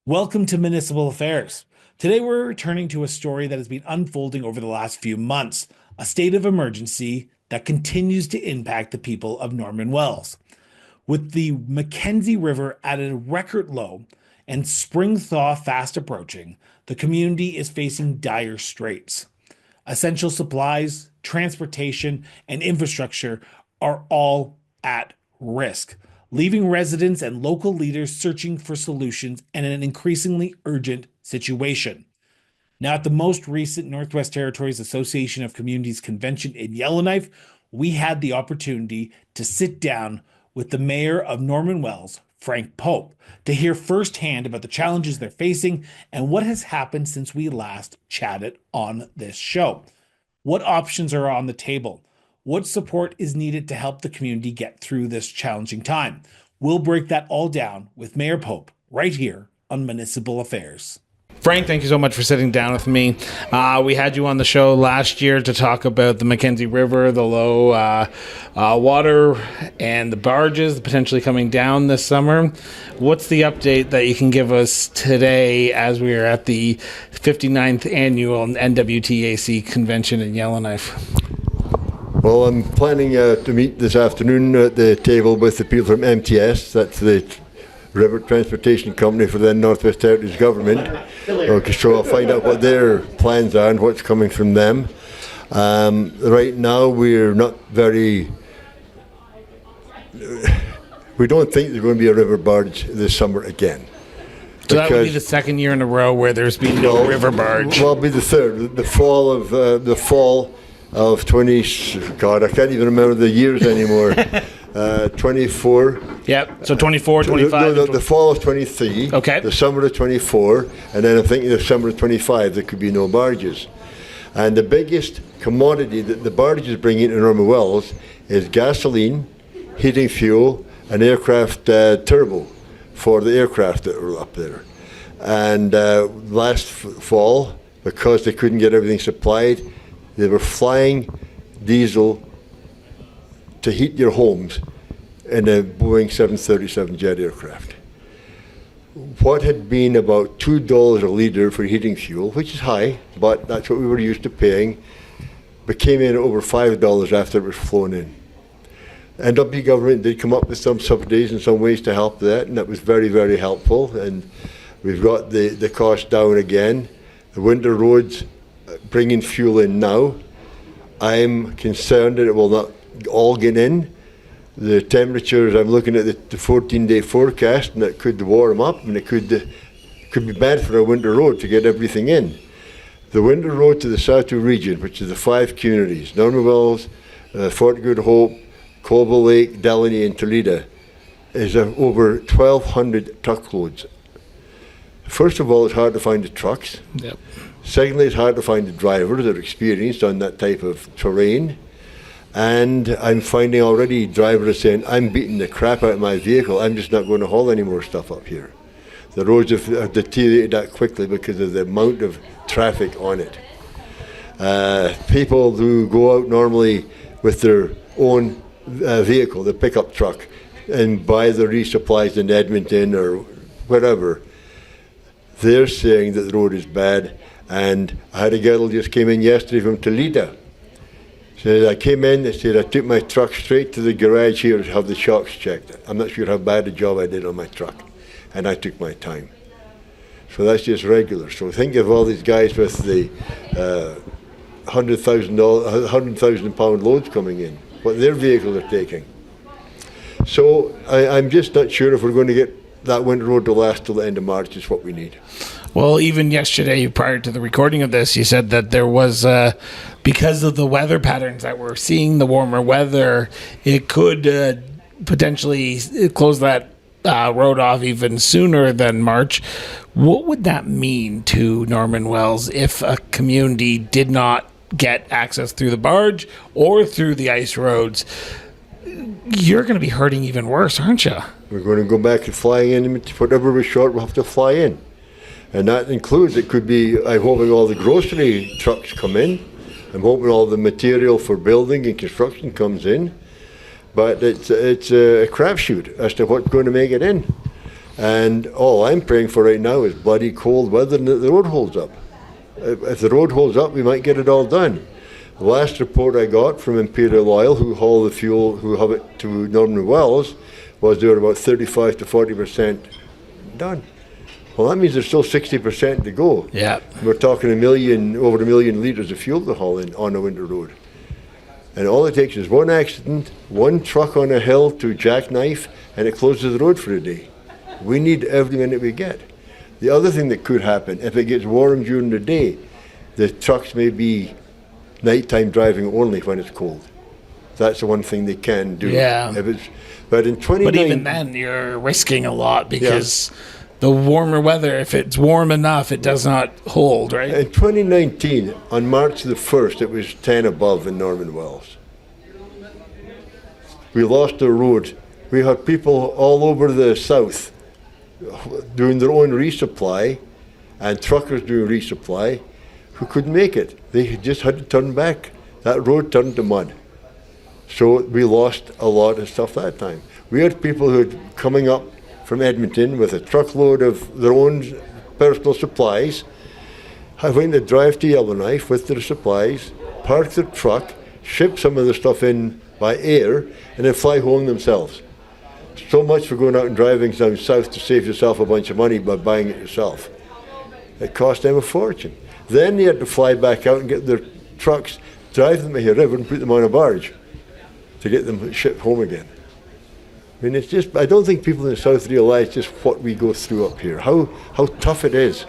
Welcome to Municipal Affairs. Today we're returning to a story that has been unfolding over the last few months, a state of emergency that continues to impact the people of Norman Wells. With the Mackenzie River at a record low and spring thaw fast approaching, the community is facing dire straits. Essential supplies, transportation, and infrastructure are all at risk, leaving residents and local leaders searching for solutions in an increasingly urgent situation. Now, at the most recent Northwest Territories Association of Communities convention in Yellowknife, we had the opportunity to sit down with the mayor of Norman Wells, Frank Pope, to hear firsthand about the challenges they're facing and what has happened since we last chatted on this show. What options are on the table? What support is needed to help the community get through this challenging time? We'll break that all down with Mayor Pope right here on Municipal Affairs. Frank, thank you so much for sitting down with me. We had you on the show last year to talk about the Mackenzie River, the low water, and the barges potentially coming down this summer. What's the update that you can give us today as we are at the 59th annual NWTAC convention in Yellowknife? Well, I'm planning to meet this afternoon at the table with the people from MTS, that's the River Transportation Company for the Northwest Territories Government. So I'll find out what their plans are and what's coming from them. Right now we're not very... We don't think there's going to be a river barge this summer again. So that would be the second year in a row where there's been no river barge. Well, it'll be the third. The fall of 20, God, I can't even remember the years anymore. 24. Yep, so 24, 25. The fall of 23. Okay. The summer of 24, and then I'm thinking the summer of 25, there could be no barges. And the biggest commodity that the barges bring into Norman Wells is gasoline, heating fuel, and aircraft turbo for the aircraft that were up there. And last fall, because they couldn't get everything supplied, they were flying diesel to heat your homes in a Boeing 737 jet aircraft. What had been about $2 a litre for heating fuel, which is high, but that's what we were used to paying, became in over $5 after it was flown in. NWT government did come up with some subsidies and some ways to help that, and that was very, very helpful, and we've got the cost down again. The winter roads bringing fuel in now. I'm concerned that it will not all get in. The temperatures, I'm looking at the 14-day forecast, and it could warm up, and it could be bad for a winter road to get everything in. The winter road to the Sato region, which is the 5 communities, Norman Wells, Fort Good Hope, Colville Lake, Delaney, and Toledo, is over 1,200 truckloads. First of all, it's hard to find the trucks. Yep. Secondly, it's hard to find the drivers that are experienced on that type of terrain. And I'm finding already drivers are saying, I'm beating the crap out of my vehicle, I'm just not going to haul any more stuff up here. The roads have deteriorated that quickly because of the amount of traffic on it. People who go out normally with their own vehicle, the pickup truck, and buy the resupplies in Edmonton or wherever, they're saying that the road is bad. And I had a girl just came in yesterday from Toledo. Said I came in, they said I took my truck straight to the garage here to have the shocks checked. I'm not sure how bad a job I did on my truck. And I took my time. So that's just regular. So think of all these guys with the £100,000 loads coming in, what their vehicles are taking. So I'm just not sure if we're going to get that winter road to last till the end of March is what we need. Well, even yesterday, prior to the recording of this, you said that there was, because of the weather patterns that we're seeing, the warmer weather, it could potentially close that road off even sooner than March. What would that mean to Norman Wells if a community did not get access through the barge or through the ice roads? You're going to be hurting even worse, aren't you? We're going to go back to flying in. Whatever we're short, we'll have to fly in. And that includes, it could be, I'm hoping all the grocery trucks come in. I'm hoping all the material for building and construction comes in. But it's a crapshoot as to what's going to make it in. And all I'm praying for right now is bloody cold weather and that the road holds up. If the road holds up, we might get it all done. The last report I got from Imperial Oil, who haul the fuel, who have it to Norman Wells, was they were about 35 to 40% done. Well, that means there's still 60% to go. Yeah. We're talking over a million litres of fuel to haul in on a winter road. And all it takes is one accident, one truck on a hill to jackknife, and it closes the road for a day. We need every minute we get. The other thing that could happen, if it gets warm during the day, the trucks may be nighttime driving only when it's cold. That's the one thing they can do. Yeah. But in 2019... But even then, you're risking a lot because the warmer weather, if it's warm enough, it does not hold, right? In 2019, on March the 1st, it was 10 above in Norman Wells. We lost our road. We had people all over the south doing their own resupply, and truckers doing resupply, who couldn't make it. They just had to turn back. That road turned to mud. So we lost a lot of stuff that time. We had people who were coming up from Edmonton with a truckload of their own personal supplies, having to drive to Yellowknife with their supplies, park their truck, ship some of the stuff in by air, and then fly home themselves. So much for going out and driving down south to save yourself a bunch of money by buying it yourself. It cost them a fortune. Then they had to fly back out and get their trucks, drive them to the river and put them on a barge to get them shipped home again. I mean, it's just, I don't think people in the south realize just what we go through up here, how tough it is.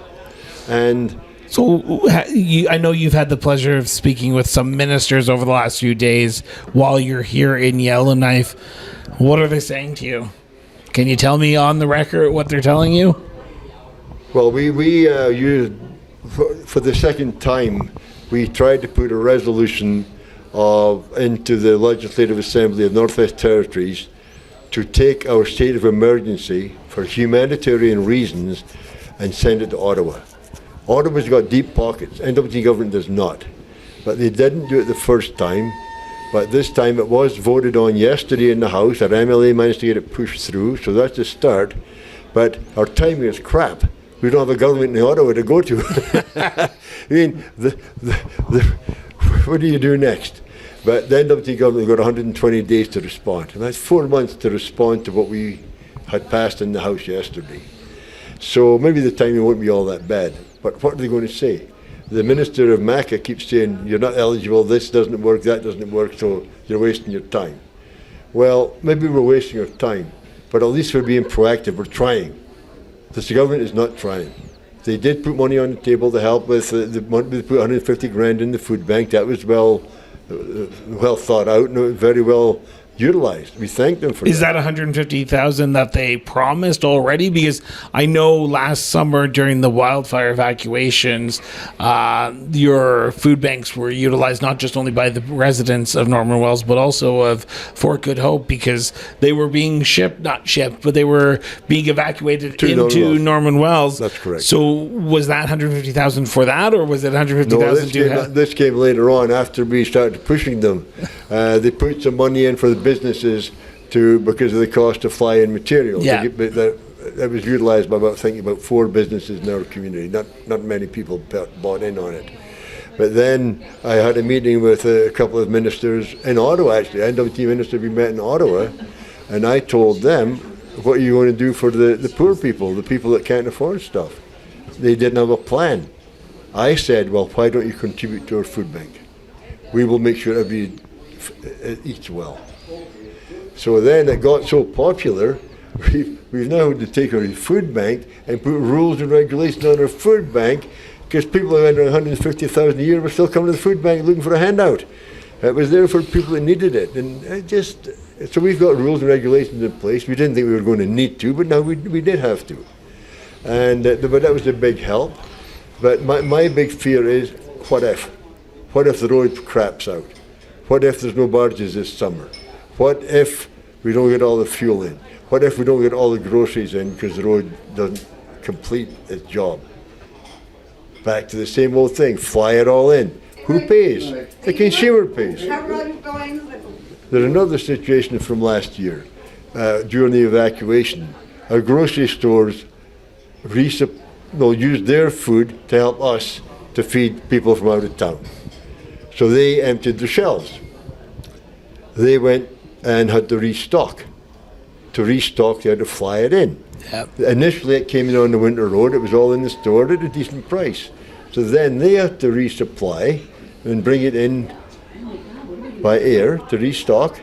And so I know you've had the pleasure of speaking with some ministers over the last few days while you're here in Yellowknife. What are they saying to you? Can you tell me on the record what they're telling you? Well, we used, for the second time, we tried to put a resolution into the Legislative Assembly of Northwest Territories to take our state of emergency for humanitarian reasons and send it to Ottawa. Ottawa's got deep pockets. NWT government does not. But they didn't do it the first time. But this time it was voted on yesterday in the House. Our MLA managed to get it pushed through, so that's a start. But our timing is crap. We don't have a government in Ottawa to go to. I mean, what do you do next? But the NWT government got 120 days to respond. And that's 4 months to respond to what we had passed in the House yesterday. So maybe the timing won't be all that bad. But what are they going to say? The Minister of Macca keeps saying, you're not eligible, this doesn't work, that doesn't work, so you're wasting your time. Well, maybe we're wasting our time, but at least we're being proactive, we're trying. Because the government is not trying. They did put money on the table to help with, they put 150 grand in the food bank. That was well thought out and very well utilized. We thank them for that. Is that 150,000 that they promised already? Because I know last summer during the wildfire evacuations, your food banks were utilized not just only by the residents of Norman Wells, but also of Fort Good Hope, because they were being but they were being evacuated into Norman Wells. That's correct. So was that 150,000 for that, or was it 150,000? No, this came later on after we started pushing them. They put some money in for the businesses because of the cost of fly-in materials. Yeah. That was utilised by about 4 businesses in our community. Not many people bought in on it. But then I had a meeting with a couple of ministers in Ottawa, actually. NWT minister, we met in Ottawa, and I told them, what are you going to do for the poor people, the people that can't afford stuff? They didn't have a plan. I said, well, why don't you contribute to our food bank? We will make sure everybody eats well. So then it got so popular, we've now had to take our food bank and put rules and regulations on our food bank, because people who had 150,000 a year were still coming to the food bank looking for a handout. It was there for people that needed it. And so we've got rules and regulations in place. We didn't think we were going to need to, but now we did have to. And but that was a big help. But my big fear is, what if? What if the road craps out? What if there's no barges this summer? What if we don't get all the fuel in? What if we don't get all the groceries in because the road doesn't complete its job? Back to the same old thing, fly it all in. Who pays? The consumer pays. There's another situation from last year. During the evacuation, our grocery stores use their food to help us to feed people from out of town. So they emptied their shelves. They went and had to restock. To restock, they had to fly it in. Yep. Initially, it came in on the winter road. It was all in the store at a decent price. So then they had to resupply and bring it in by air to restock.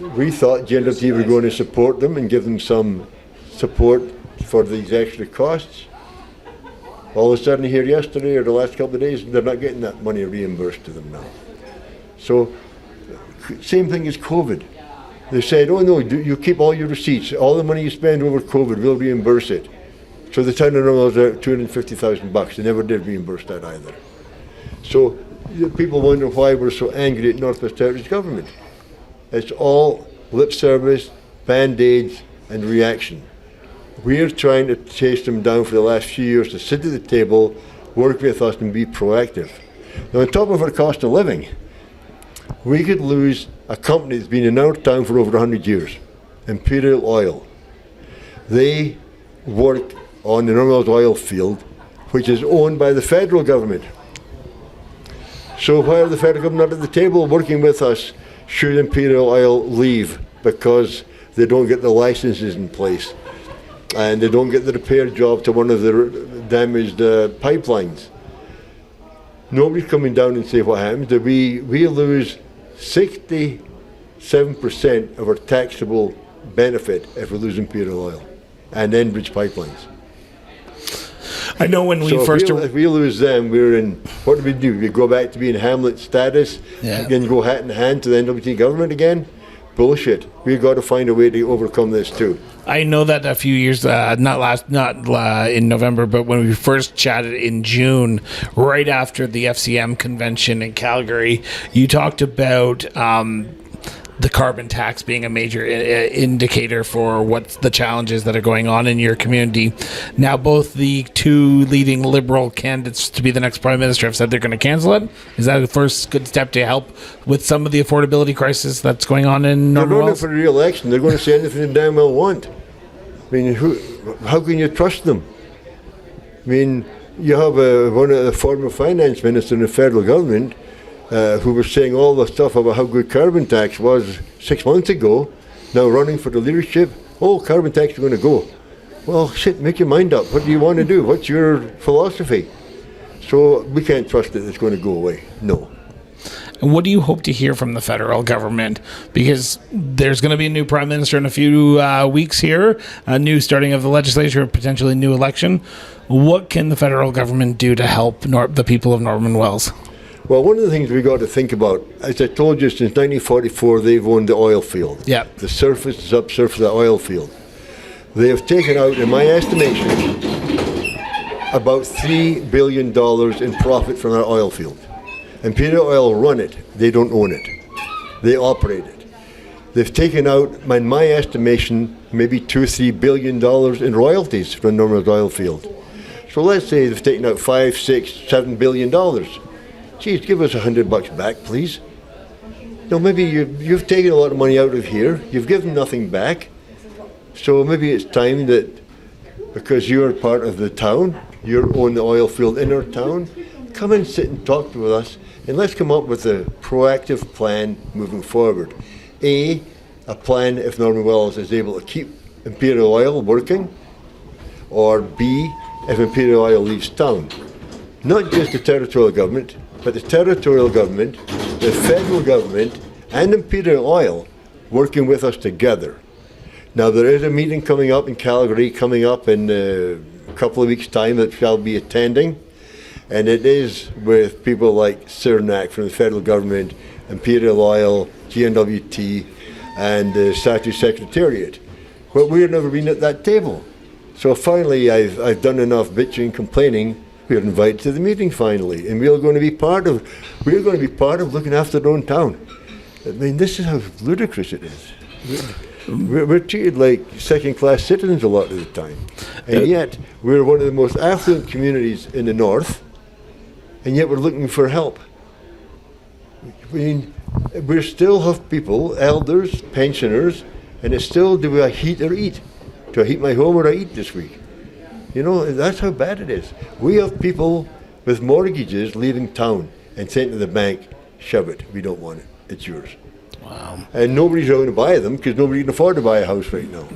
We thought GNWT were going to support them and give them some support for these extra costs. All of a sudden here yesterday or the last couple of days, they're not getting that money reimbursed to them now. So, same thing as COVID. They said, oh no, you keep all your receipts. All the money you spend over COVID, we'll reimburse it. So the town of Normal was out $250,000. They never did reimburse that either. So people wonder why we're so angry at Northwest Territories government. It's all lip service, band-aids, and reaction. We're trying to chase them down for the last few years to sit at the table, work with us, and be proactive. Now, on top of our cost of living, we could lose a company that's been in our town for over 100 years, Imperial Oil. They work on the Normal oil field, which is owned by the federal government. So why are the federal government not at the table working with us should Imperial Oil leave because they don't get the licenses in place and they don't get the repair job to one of the damaged pipelines? Nobody's coming down and say what happens. That we lose 67% of our taxable benefit if we lose Imperial Oil and Enbridge pipelines. I know when we So if we lose them, we're in, what do? We go back to being Hamlet status, then go hat in hand to the NWT government again? Bullshit. We've got to find a way to overcome this too. I know that a few years, not in November, but when we first chatted in June, right after the FCM convention in Calgary, you talked about the carbon tax being a major indicator for what's the challenges that are going on in your community. Now, both the two leading Liberal candidates to be the next Prime Minister have said they're going to cancel it. Is that the first good step to help with some of the affordability crisis that's going on in Northern They're running Wales? for re-election. They're going to say anything they damn well want. I mean, how can you trust them? I mean, you have one of the former finance minister in the federal government who was saying all the stuff about how good carbon tax was 6 months ago, now running for the leadership. Oh, carbon tax is going to go. Well, shit, make your mind up. What do you want to do? What's your philosophy? So we can't trust that it's going to go away. No. And what do you hope to hear from the federal government? Because there's going to be a new prime minister in a few weeks here, a new starting of the legislature, potentially a new election. What can the federal government do to help the people of Norman Wells? Well, one of the things we got to think about, as I told you, since 1944, they've owned the oil field. Yeah. The surface is subsurface of the oil field. They have taken out, in my estimation, about $3 billion in profit from our oil field. Imperial Oil run it. They don't own it. They operate it. They've taken out, in my estimation, maybe $2-3 billion in royalties from Norman's oil field. So let's say they've taken out $5, $6, $7 billion. Geez, give us $100 back, please. No, maybe you've taken a lot of money out of here. You've given nothing back. So maybe it's time that, because you're part of the town, you own the oil field in our town, come and sit and talk with us, and let's come up with a proactive plan moving forward. A plan if Norman Wells is able to keep Imperial Oil working, or B, if Imperial Oil leaves town. Not just the territorial government, but the territorial government, the federal government, and Imperial Oil working with us together. Now, there is a meeting coming up in Calgary, coming up in a couple of weeks' time that shall be attending, and it is with people like Cernak from the federal government, Imperial Oil, GNWT, and the Statute Secretariat. But we've never been at that table. So finally, I've done enough bitching and complaining. We're invited to the meeting finally, and we're going to be part of looking after our own town. I mean, this is how ludicrous it is. We're treated like second-class citizens a lot of the time, and yet we're one of the most affluent communities in the north, and yet we're looking for help. I mean, we still have people, elders, pensioners, and it's still, do we heat or eat? Do I heat my home or I eat this week? You know, that's how bad it is. We have people with mortgages leaving town and saying to the bank, shove it, we don't want it, it's yours. Wow. And nobody's going to buy them because nobody can afford to buy a house right now.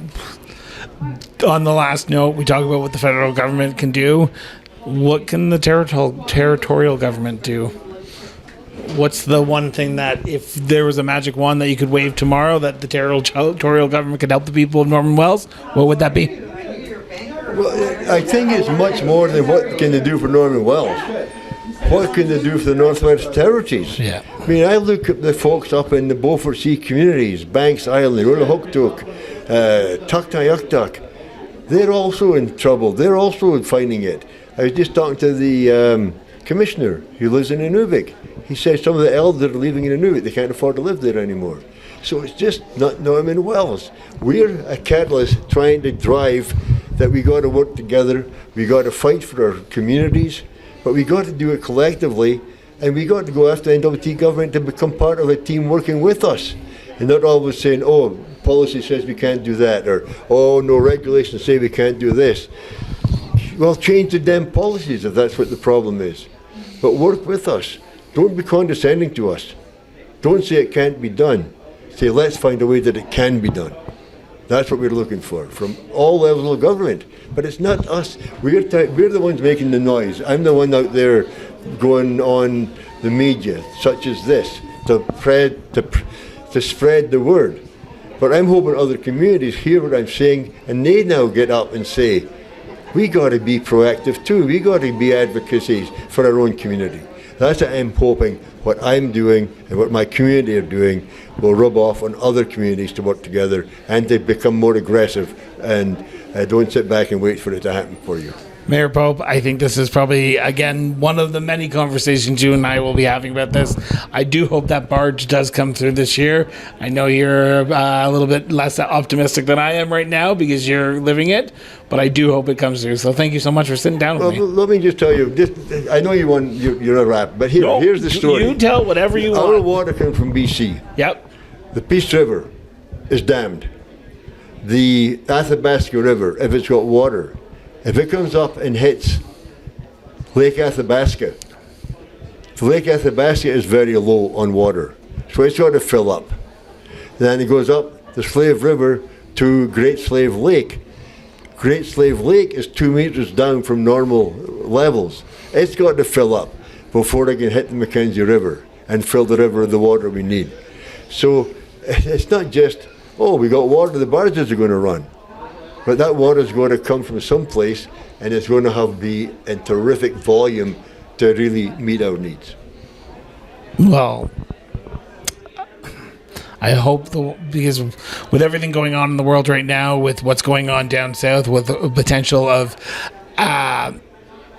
On the last note, we talk about what the federal government can do. What can the territorial government do? What's the one thing that, if there was a magic wand that you could wave tomorrow, that the territorial government could help the people of Norman Wells? What would that be? Well, I think it's much more than what can they do for Norman Wells. What can they do for the Northwest Territories? Yeah. I mean, I look at the folks up in the Beaufort Sea communities, Banks Island, Urlahuktuk, Tuktoyaktuk. They're also in trouble. They're also finding it. I was just talking to the commissioner who lives in Inuvik. He says some of the elders are leaving in Inuvik. They can't afford to live there anymore. So it's just not Norman Wells. We're a catalyst trying to drive that we got to work together. We got to fight for our communities, but we got to do it collectively, and we got to go after the NWT government to become part of a team working with us, and not always saying, oh, policy says we can't do that, or oh, no, regulations say we can't do this. Well, change the damn policies if that's what the problem is. But work with us. Don't be condescending to us. Don't say it can't be done. Say, let's find a way that it can be done. That's what we're looking for from all levels of government. But it's not us. We're the ones making the noise. I'm the one out there going on the media, such as this, to spread the word. But I'm hoping other communities hear what I'm saying, and they now get up and say, we got to be proactive too. We got to be advocacies for our own community. That's what I'm hoping. What I'm doing and what my community are doing will rub off on other communities to work together and to become more aggressive, and don't sit back and wait for it to happen for you. Mayor Pope, I think this is probably, again, one of the many conversations you and I will be having about this. I do hope that barge does come through this year. I know you're a little bit less optimistic than I am right now because you're living it, but I do hope it comes through. So thank you so much for sitting down with me. Let me just tell you, I know you're a rap, but here's the story. You tell whatever you want. Our water comes from BC. Yep. The Peace River is dammed. The Athabasca River, if it's got water, if it comes up and hits Lake Athabasca, the Lake Athabasca is very low on water, so it's got to fill up. Then it goes up the Slave River to Great Slave Lake. Great Slave Lake is 2 meters down from normal levels. It's got to fill up before it can hit the Mackenzie River and fill the river with the water we need. So it's not just, oh, we got water, the barges are going to run. But that water is going to come from someplace, and it's going to be in terrific volume to really meet our needs. Well, I hope, because with everything going on in the world right now, with what's going on down south, with the potential of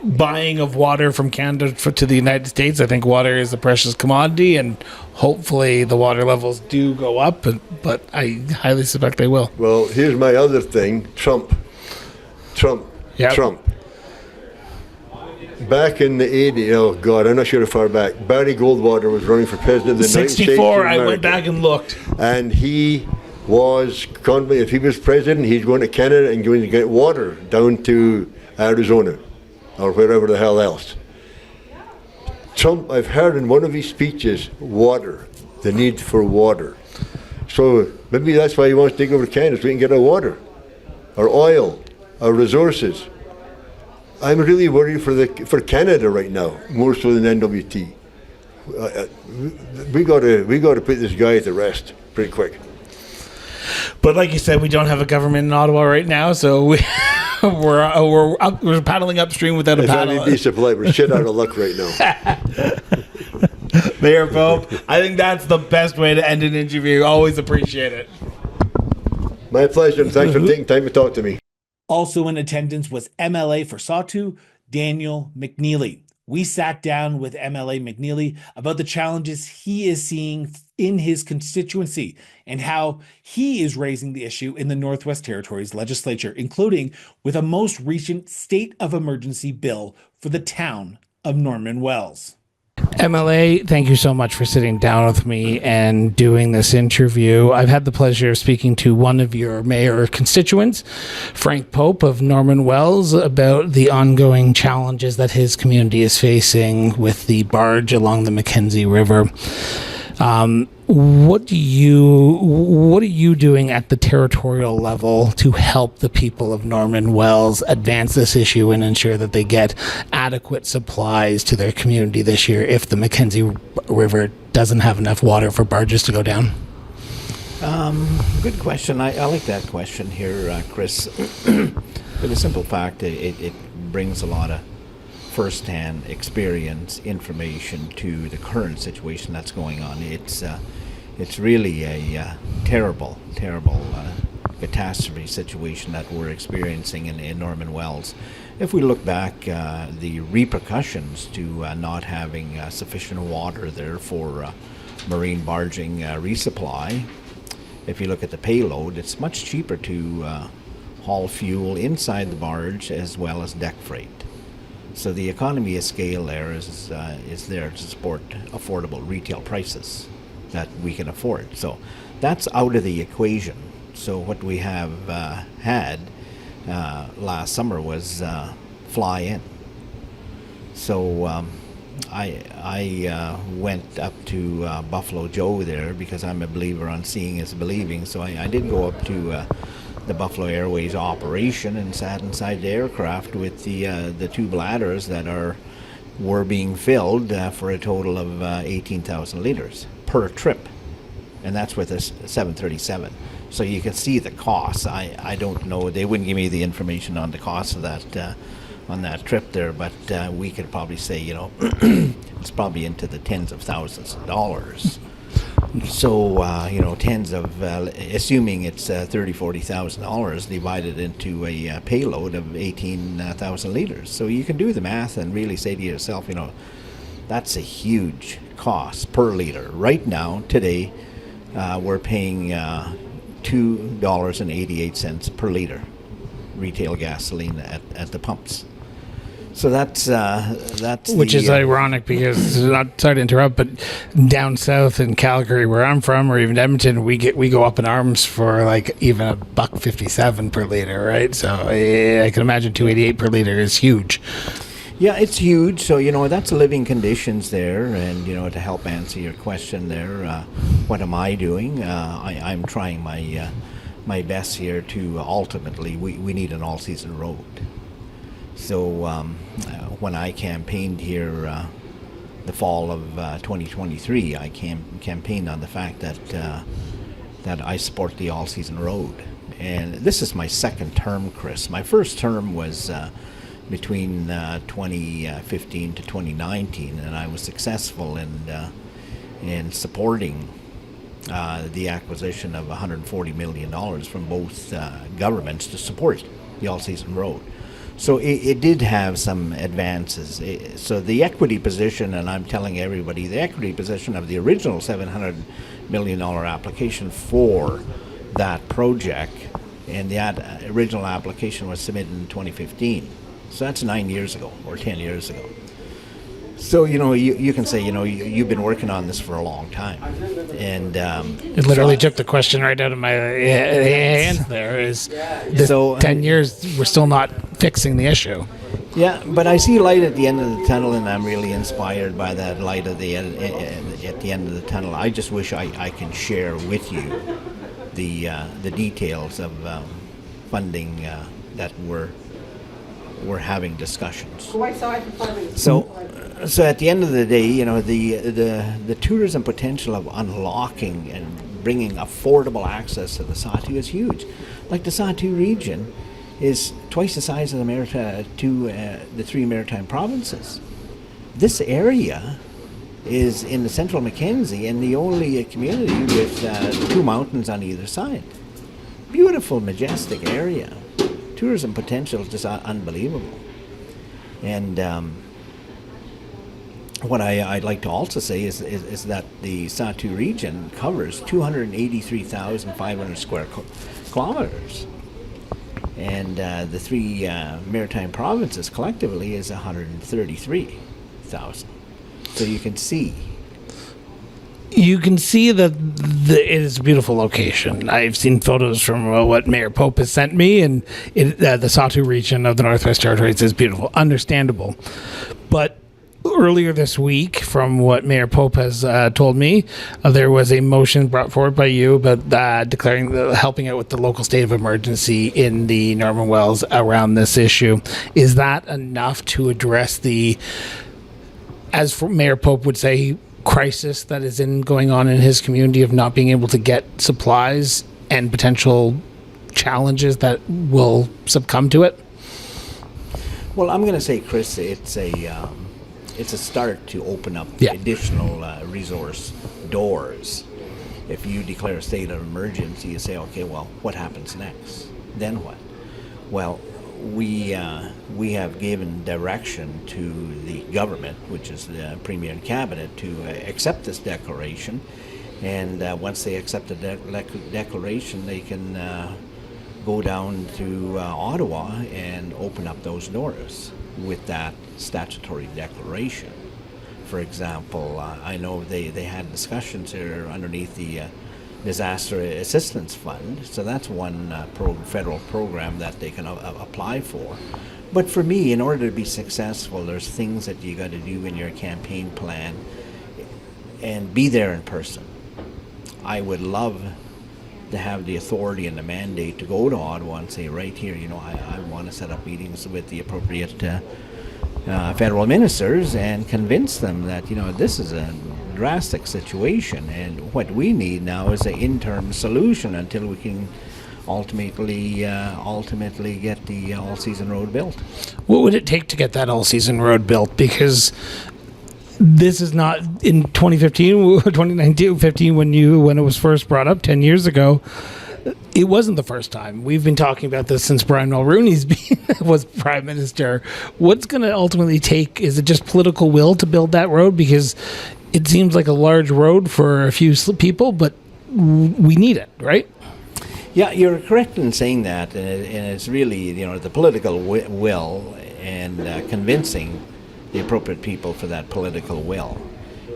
buying of water from Canada to the United States, I think water is a precious commodity, and hopefully the water levels do go up, but I highly suspect they will. Well, here's my other thing, Trump. Yep. Trump. Back in the 80s, oh God, I'm not sure how far back, Barry Goldwater was running for president of the United States of 64, America. I went back and looked. And he was confident if he was president, he's going to Canada and going to get water down to Arizona or wherever the hell else. Trump, I've heard in one of his speeches, water, the need for water. So maybe that's why he wants to take over Canada, so we can get our water, our oil, our resources. I'm really worried for Canada right now, more so than NWT. We got to put this guy to rest pretty quick. But like you said, we don't have a government in Ottawa right now, so we're paddling upstream without a paddle. If I'm polite, we're shit out of luck right now. Mayor Pope, I think that's the best way to end an interview. Always appreciate it. My pleasure. Thanks for taking time to talk to me. Also in attendance was MLA for Sawtoo, Daniel McNeely. We sat down with MLA McNeely about the challenges he is seeing in his constituency and how he is raising the issue in the Northwest Territories legislature, including with a most recent state of emergency bill for the town of Norman Wells. MLA, thank you so much for sitting down with me and doing this interview. I've had the pleasure of speaking to one of your mayor constituents, Frank Pope of Norman Wells, about the ongoing challenges that his community is facing with the barge along the Mackenzie River. What are you doing at the territorial level to help the people of Norman Wells advance this issue and ensure that they get adequate supplies to their community this year if the Mackenzie River doesn't have enough water for barges to go down? Good question. I like that question here, Chris. For the simple fact that it brings a lot of first-hand experience, information to the current situation that's going on. It's really a terrible catastrophe situation that we're experiencing in Norman Wells. If we look back, the repercussions to not having sufficient water there for marine barging resupply, if you look at the payload, it's much cheaper to haul fuel inside the barge as well as deck freight. So the economy of scale there is there to support affordable retail prices that we can afford. So that's out of the equation. So what we have had last summer was fly in. So I went up to Buffalo Joe there because I'm a believer on seeing is believing. So I did go up to the Buffalo Airways operation and sat inside the aircraft with the two bladders that were being filled for a total of 18,000 liters per trip, and that's with a 737. So you can see the costs. I don't know, they wouldn't give me the information on the cost of that on that trip there, but we could probably say, it's probably into the tens of thousands of dollars. So, tens of, assuming it's $30,000-$40,000 divided into a payload of 18,000 liters. So you can do the math and really say to yourself, that's a huge cost per liter. Right now, today, we're paying $2.88 per liter retail gasoline at the pumps. So that's which is ironic because, not sorry to interrupt, but down south in Calgary, where I'm from, or even Edmonton, we go up in arms for like even $1.57 per liter, right? So I can imagine $2.88 per liter is huge. Yeah, it's huge. So that's living conditions there, and to help answer your question there, what am I doing? I'm trying my best here to ultimately we need an all-season road. So when I campaigned here the fall of 2023, I campaigned on the fact that I support the all-season road. And this is my second term, Chris. My first term was between 2015 to 2019, and I was successful in supporting the acquisition of $140 million from both governments to support the all-season road. So it did have some advances. So the equity position, and I'm telling everybody, the equity position of the original $700 million application for that project, and that original application was submitted in 2015. So that's 9 years ago, or 10 years ago. So, you can say, you've been working on this for a long time. And it literally took the question right out of my hands there. Is 10 years, we're still not fixing the issue. Yeah, but I see light at the end of the tunnel, and I'm really inspired by that light at the end of the tunnel. I just wish I can share with you the details of funding that we're having discussions. So at the end of the day, the tourism potential of unlocking and bringing affordable access to the Sahtu is huge. Like the Sahtu region is twice the size of the three maritime provinces. This area is in the central Mackenzie and the only community with two mountains on either side. Beautiful, majestic area. Tourism potential is just unbelievable. And what I'd like to also say is that the Sahtu region covers 283,500 square kilometers. And the three maritime provinces collectively is 133,000. So you can see. You can see that it is a beautiful location. I've seen photos from what Mayor Pope has sent me, and the Satu region of the Northwest Territories is beautiful, understandable. But earlier this week, from what Mayor Pope has told me, there was a motion brought forward by you about declaring helping out with the local state of emergency in the Norman Wells around this issue. Is that enough to address the, as Mayor Pope would say, crisis that is going on in his community of not being able to get supplies and potential challenges that will succumb to it? Well, I'm going to say, Chris, it's a start to open up additional resource doors. If you declare a state of emergency, you say, okay, well, what happens next? Then what? Well, we have given direction to the government, which is the Premier and Cabinet, to accept this declaration. And once they accept the declaration, they can go down to Ottawa and open up those doors with that statutory declaration. For example, I know they had discussions here underneath the Disaster Assistance Fund, so that's one federal program that they can apply for. But for me, in order to be successful, there's things that you got to do in your campaign plan and be there in person. I would love to have the authority and the mandate to go to Ottawa and say, right here, I want to set up meetings with the appropriate federal ministers and convince them that, this is a drastic situation, and what we need now is an interim solution until we can ultimately get the all-season road built. What would it take to get that all-season road built? Because this is not in 2015, 2019, 15 when it was first brought up 10 years ago. It wasn't the first time. We've been talking about this since Brian Mulroney's was Prime Minister. What's going to ultimately take? Is it just political will to build that road? Because it seems like a large road for a few people, but we need it, right? Yeah, you're correct in saying that, and it's really the political will and convincing the appropriate people for that political will.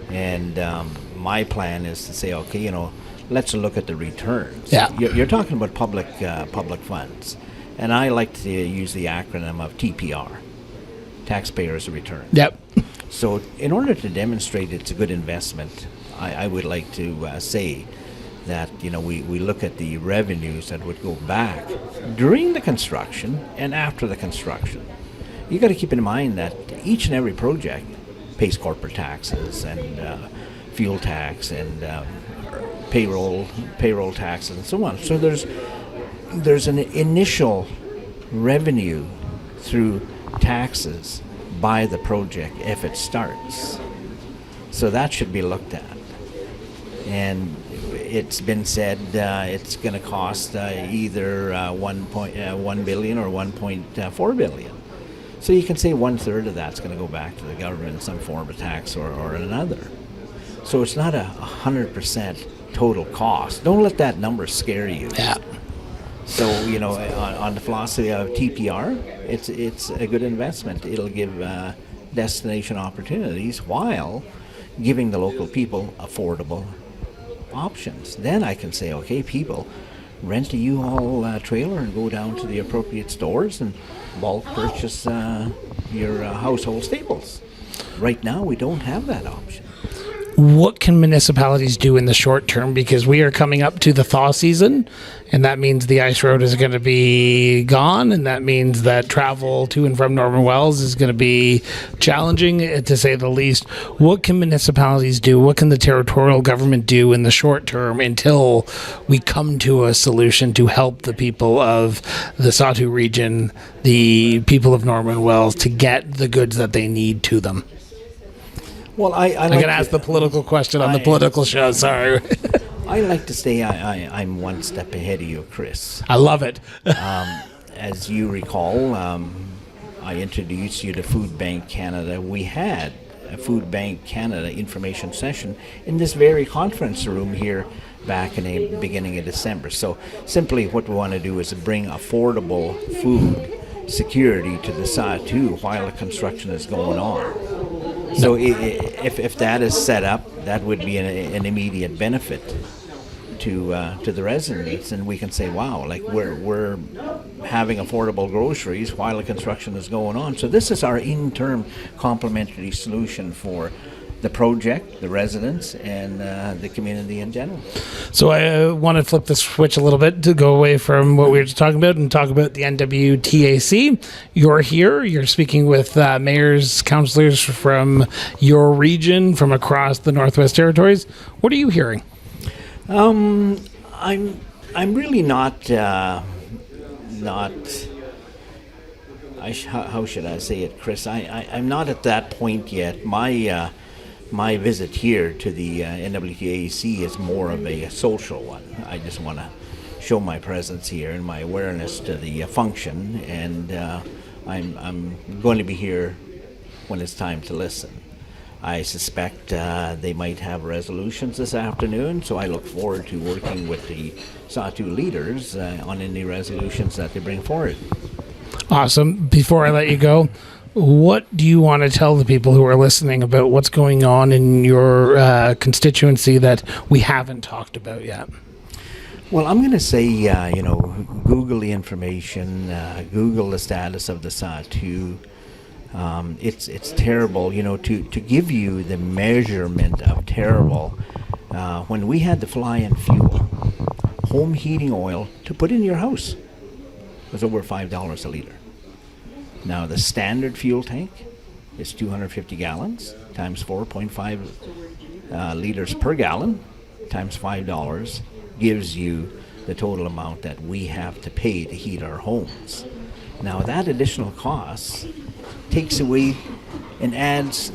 And my plan is to say, okay, let's look at the returns. Yeah. You're talking about public funds, and I like to use the acronym of TPR, taxpayers' return. Yep. So in order to demonstrate it's a good investment, I would like to say that we look at the revenues that would go back during the construction and after the construction. You got to keep in mind that each and every project pays corporate taxes and fuel tax and payroll taxes and so on. So there's an initial revenue through taxes by the project if it starts. So that should be looked at. And it's been said it's going to cost either 1 billion or 1.4 billion. So you can say 1/3 of that's going to go back to the government in some form of tax or another. So it's not 100% total cost. Don't let that number scare you. Yeah. So on the philosophy of TPR, it's a good investment. It'll give destination opportunities while giving the local people affordable options. Then I can say, okay, people, rent a U-Haul trailer and go down to the appropriate stores and bulk purchase your household staples. Right now, we don't have that option. What can municipalities do in the short term? Because we are coming up to the thaw season, and that means the ice road is going to be gone, and that means that travel to and from Norman Wells is going to be challenging, to say the least. What can municipalities do? What can the territorial government do in the short term until we come to a solution to help the people of the Satu region, the people of Norman Wells, to get the goods that they need to them? Well, I'm going to ask the political question on the political show. Sorry. I like to say I'm one step ahead of you, Chris. I love it. As you recall, I introduced you to Food Bank Canada. We had a Food Bank Canada information session in this very conference room here back in the beginning of December. So simply what we want to do is bring affordable food security to the Satu while the construction is going on. So if that is set up, that would be an immediate benefit to the residents, and we can say, wow, like we're having affordable groceries while the construction is going on. So this is our interim complementary solution for the project, the residents, and the community in general. So I want to flip the switch a little bit to go away from what we were just talking about and talk about the NWTAC. You're here. You're speaking with mayors, councillors from your region, from across the Northwest Territories. What are you hearing? I'm really not. How should I say it, Chris? I'm not at that point yet. My visit here to the NWTAC is more of a social one. I just want to show my presence here and my awareness to the function, and I'm going to be here when it's time to listen. I suspect they might have resolutions this afternoon, so I look forward to working with the Sawtooth leaders on any resolutions that they bring forward. Awesome. Before I let you go, what do you want to tell the people who are listening about what's going on in your constituency that we haven't talked about yet? Well, I'm going to say, Google the information, Google the status of the Sawtooth. It's terrible, to give you the measurement of terrible. When we had the fly-in fuel, home heating oil to put in your house was over $5 a liter. Now the standard fuel tank is 250 gallons times 4.5 liters per gallon times $5 gives you the total amount that we have to pay to heat our homes. Now that additional cost takes away and adds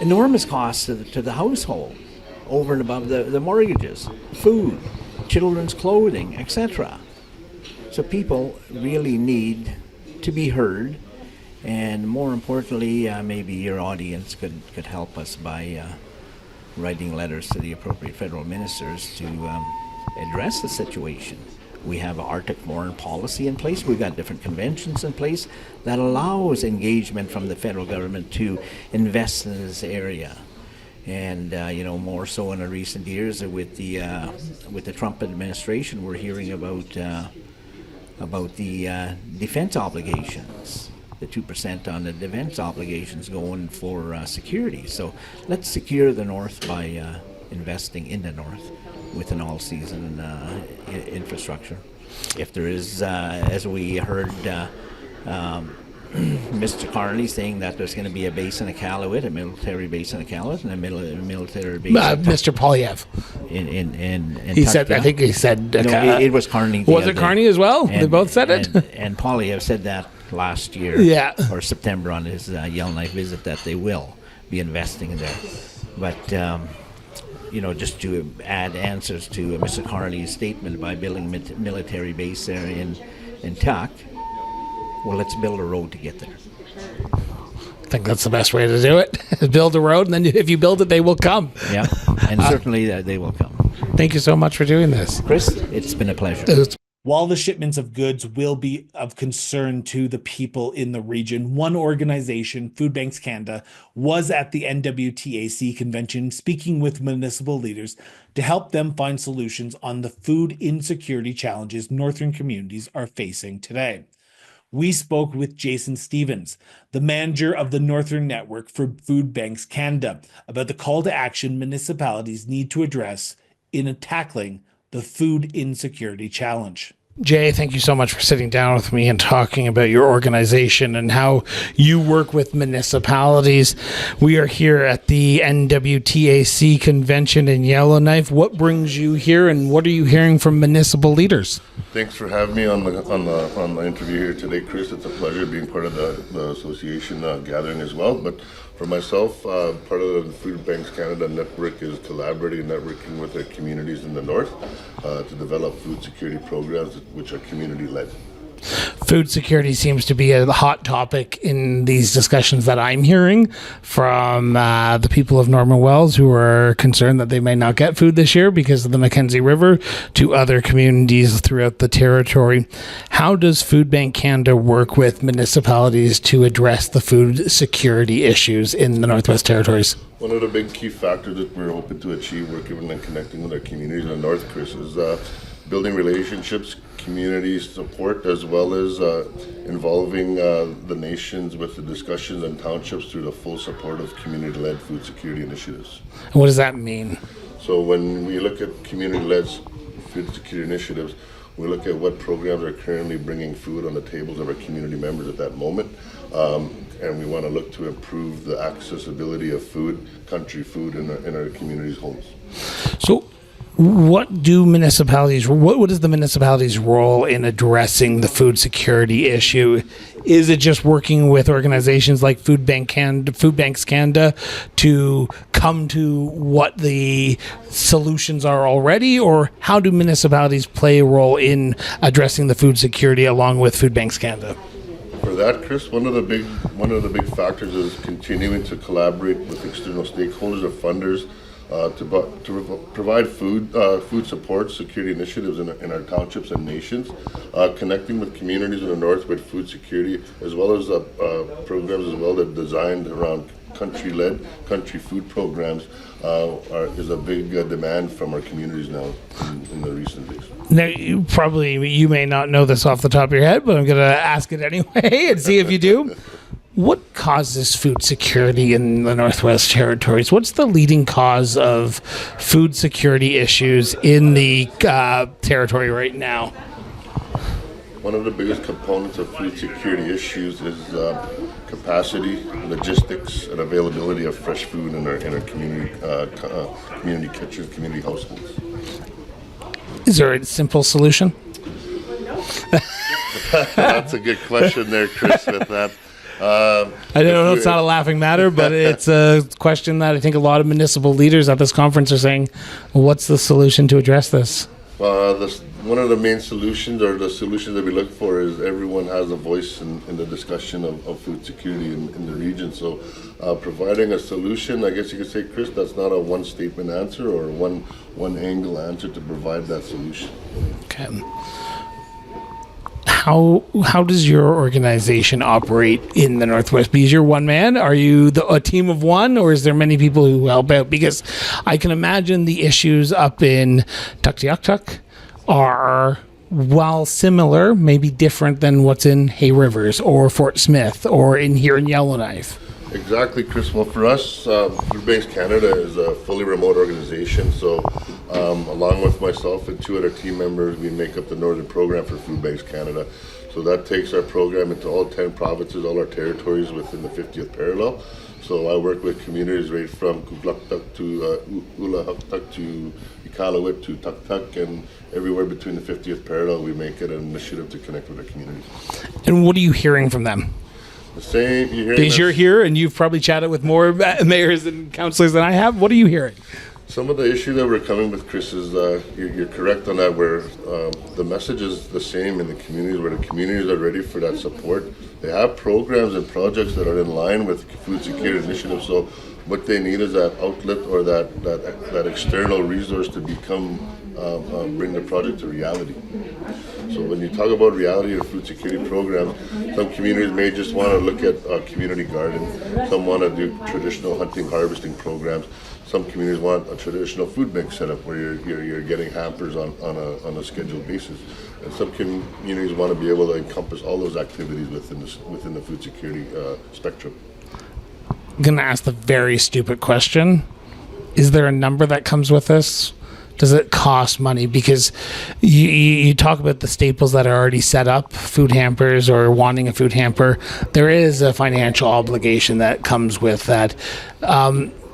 enormous costs to the household over and above the mortgages, food, children's clothing, etc. So people really need to be heard, and more importantly, maybe your audience could help us by writing letters to the appropriate federal ministers to address the situation. We have an Arctic foreign policy in place. We've got different conventions in place that allows engagement from the federal government to invest in this area. And more so in the recent years with the Trump administration, we're hearing about the defense obligations, the 2% on the defense obligations going for security. So let's secure the North by investing in the North with an all-season infrastructure. If there is, as we heard Mr. Carney saying that there's going to be a base in Iqaluit, a military base in Iqaluit, and a military base Mr. Polyev. In He said, I think he said... No, it was Carney. Was it Carney as well? They both said it? And Polyev said that last year, or September on his Yellowknife visit, that they will be investing in there. But, just to add answers to Mr. Carney's statement by building military base there in Tuck, well, let's build a road to get there. I think that's the best way to do it. Build a road, and then if you build it, they will come. Yeah, and certainly they will come. Thank you so much for doing this. Chris, it's been a pleasure. While the shipments of goods will be of concern to the people in the region, one organization, Food Banks Canada, was at the NWTAC convention speaking with municipal leaders to help them find solutions on the food insecurity challenges northern communities are facing today. We spoke with Jason Stevens, the manager of the Northern Network for Food Banks Canada, about the call to action municipalities need to address in tackling the food insecurity challenge. Jay, thank you so much for sitting down with me and talking about your organization and how you work with municipalities. We are here at the NWTAC convention in Yellowknife. What brings you here, and what are you hearing from municipal leaders? Thanks for having me on the interview here today, Chris. It's a pleasure being part of the association gathering as well. But for myself, part of the Food Banks Canada network is collaborating and networking with our communities in the north to develop food security programs which are community-led. Food security seems to be a hot topic in these discussions that I'm hearing from the people of Norman Wells, who are concerned that they may not get food this year because of the Mackenzie River, to other communities throughout the territory. How does Food Bank Canada work with municipalities to address the food security issues in the Northwest Territories? One of the big key factors that we're hoping to achieve working and connecting with our communities in the North, Chris, is building relationships, community support, as well as involving the nations with the discussions and townships through the full support of community-led food security initiatives. What does that mean? So when we look at community-led food security initiatives, we look at what programs are currently bringing food on the tables of our community members at that moment. And we want to look to improve the accessibility of food, country food in our communities' homes. So what is the municipality's role in addressing the food security issue? Is it just working with organizations like Food Banks Canada to come to what the solutions are already, or how do municipalities play a role in addressing the food security along with Food Banks Canada? For that, Chris, one of the big factors is continuing to collaborate with external stakeholders or funders to provide food support, security initiatives in our townships and nations, connecting with communities in the North with food security, as well as programs as well that are designed around country food programs is a big demand from our communities now in the recent days. Now, you may not know this off the top of your head, but I'm going to ask it anyway and see if you do. What causes food security in the Northwest Territories? What's the leading cause of food security issues in the territory right now? One of the biggest components of food security issues is capacity, logistics, and availability of fresh food in our community kitchens, community households. Is there a simple solution? That's a good question there, Chris, with that. I don't know, it's not a laughing matter, but it's a question that I think a lot of municipal leaders at this conference are saying, what's the solution to address this? One of the main solutions, or the solutions that we look for, is everyone has a voice in the discussion of food security in the region. So providing a solution, I guess you could say, Chris, that's not a one-statement answer or one-angle answer to provide that solution. Okay. How does your organization operate in the Northwest? Because you're one man. Are you a team of one, or is there many people who help out? Because I can imagine the issues up in Tuktoyaktuk are, while similar, maybe different than what's in Hay Rivers or Fort Smith or here in Yellowknife. Exactly, Chris. Well, for us, Food Banks Canada is a fully remote organization. So along with myself and two other team members, we make up the northern program for Food Banks Canada. So that takes our program into all 10 provinces, all our territories within the 50th parallel. So I work with communities right from Kugluktuk to Ulahuktuk to Iqaluit to Tuktuk, and everywhere between the 50th parallel, we make it an initiative to connect with our communities. And what are you hearing from them? The same. Because you're here and you've probably chatted with more mayors and councillors than I have. What are you hearing? Some of the issue that we're coming with, Chris, is you're correct on that, where the message is the same in the communities, where the communities are ready for that support. They have programs and projects that are in line with food security initiatives, so what they need is that outlet or that external resource to bring the project to reality. So when you talk about reality of food security programs, some communities may just want to look at a community garden. Some want to do traditional hunting, harvesting programs. Some communities want a traditional food bank setup where you're getting hampers on a scheduled basis. And some communities want to be able to encompass all those activities within the food security spectrum. I'm going to ask the very stupid question. Is there a number that comes with this? Does it cost money? Because you talk about the staples that are already set up, food hampers or wanting a food hamper. There is a financial obligation that comes with that.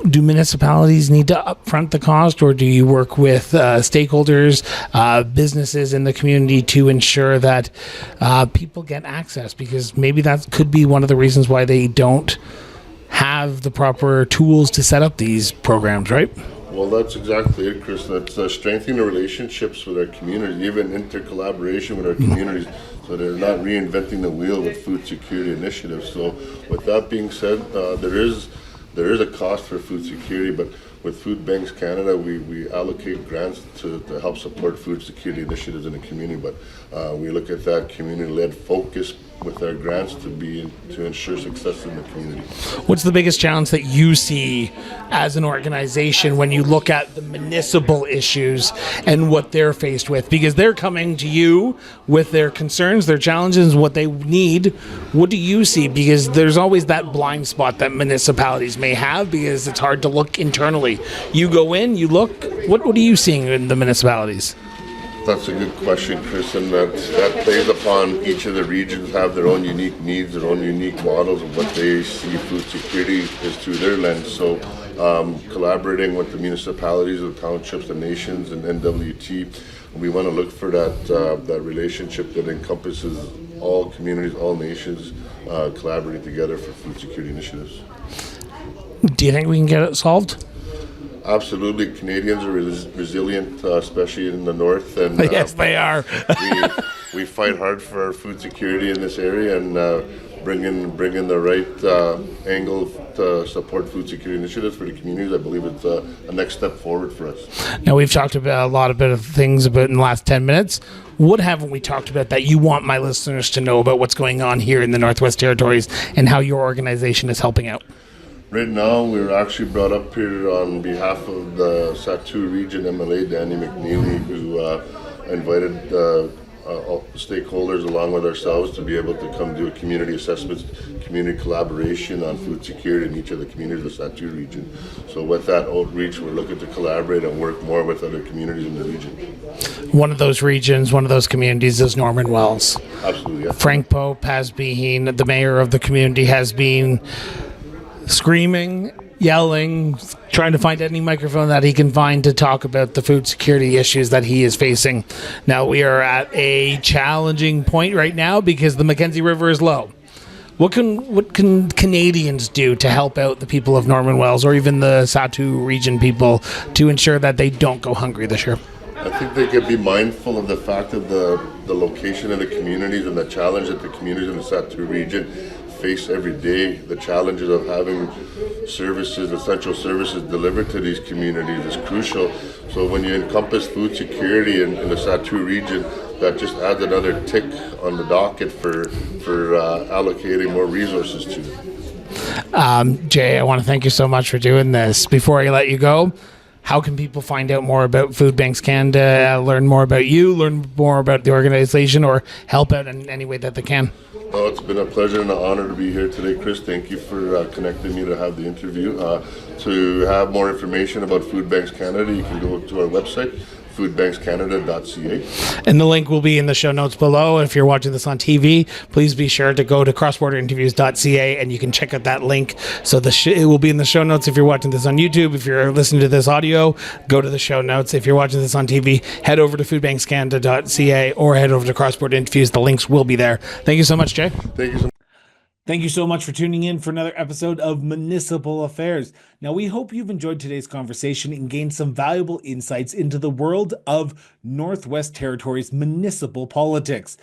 Do municipalities need to upfront the cost, or do you work with stakeholders, businesses in the community to ensure that people get access? Because maybe that could be one of the reasons why they don't have the proper tools to set up these programs, right? Well, that's exactly it, Chris. That's strengthening the relationships with our communities, even intercollaboration with our communities, so they're not reinventing the wheel with food security initiatives. So, with that being said, there is a cost for food security, but with Food Banks Canada, we allocate grants to help support food security initiatives in the community. But we look at that community-led focus with our grants to ensure success in the community. What's the biggest challenge that you see as an organization when you look at the municipal issues and what they're faced with? Because they're coming to you with their concerns, their challenges, what they need. What do you see? Because there's always that blind spot that municipalities may have because it's hard to look internally. You go in, you look, what are you seeing in the municipalities? That's a good question, Chris, and that plays upon each of the regions have their own unique needs, their own unique models of what they see food security is through their lens. So collaborating with the municipalities, the townships, the nations, and NWT, we want to look for that relationship that encompasses all communities, all nations, collaborating together for food security initiatives. Do you think we can get it solved? Absolutely. Canadians are resilient, especially in the north. And yes, they are. we fight hard for our food security in this area and bring in the right angle to support food security initiatives for the communities. I believe it's a next step forward for us. Now, we've talked about a lot of things about in the last 10 minutes. What haven't we talked about that you want my listeners to know about what's going on here in the Northwest Territories and how your organization is helping out? Right now, we're actually brought up here on behalf of the Satu Region MLA, Danny McNeely, who invited all stakeholders along with ourselves to be able to come do a community assessment, community collaboration on food security in each of the communities of the Satu Region. So with that outreach, we're looking to collaborate and work more with other communities in the region. One of those regions, one of those communities is Norman Wells. Absolutely, yeah. Frank Pope has been, the mayor of the community, has been screaming, yelling, trying to find any microphone that he can find to talk about the food security issues that he is facing. Now, we are at a challenging point right now because the Mackenzie River is low. What can Canadians do to help out the people of Norman Wells or even the Satu region people to ensure that they don't go hungry this year? I think they could be mindful of the fact of the location of the communities and the challenge that the communities in the Satu region face every day. The challenges of having services, essential services delivered to these communities is crucial. So when you encompass food security in the Satu region, that just adds another tick on the docket for allocating more resources to it. Jay, I want to thank you so much for doing this. Before I let you go, how can people find out more about Food Banks Canada, learn more about you, learn more about the organization, or help out in any way that they can? Oh, it's been a pleasure and an honor to be here today, Chris. Thank you for connecting me to have the interview. To have more information about Food Banks Canada, you can go to our website, foodbankscanada.ca. And the link will be in the show notes below. If you're watching this on TV, please be sure to go to crossborderinterviews.ca and you can check out that link. So it will be in the show notes if you're watching this on YouTube. If you're listening to this audio, go to the show notes. If you're watching this on TV, head over to foodbankscanada.ca or head over to Cross-Border Interviews. The links will be there. Thank you so much, Jay. Thank you so much. Thank you so much for tuning in for another episode of Municipal Affairs. Now, we hope you've enjoyed today's conversation and gained some valuable insights into the world of Northwest Territories municipal politics.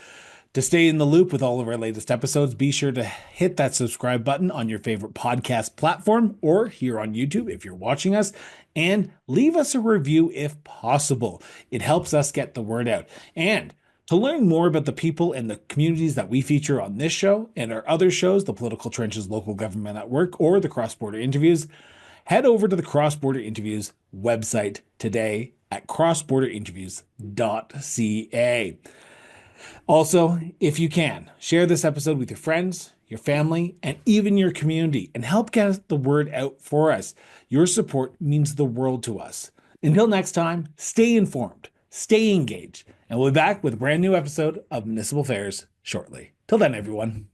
To stay in the loop with all of our latest episodes, be sure to hit that subscribe button on your favorite podcast platform or here on YouTube if you're watching us, and leave us a review if possible. It helps us get the word out. And to learn more about the people and the communities that we feature on this show and our other shows, the Political Trenches Local Government at Work or the Cross-Border Interviews, head over to the Cross-Border Interviews website today at crossborderinterviews.ca. Also, if you can, share this episode with your friends, your family, and even your community and help get the word out for us. Your support means the world to us. Until next time, stay informed, stay engaged, and we'll be back with a brand new episode of Municipal Affairs shortly. Till then, everyone.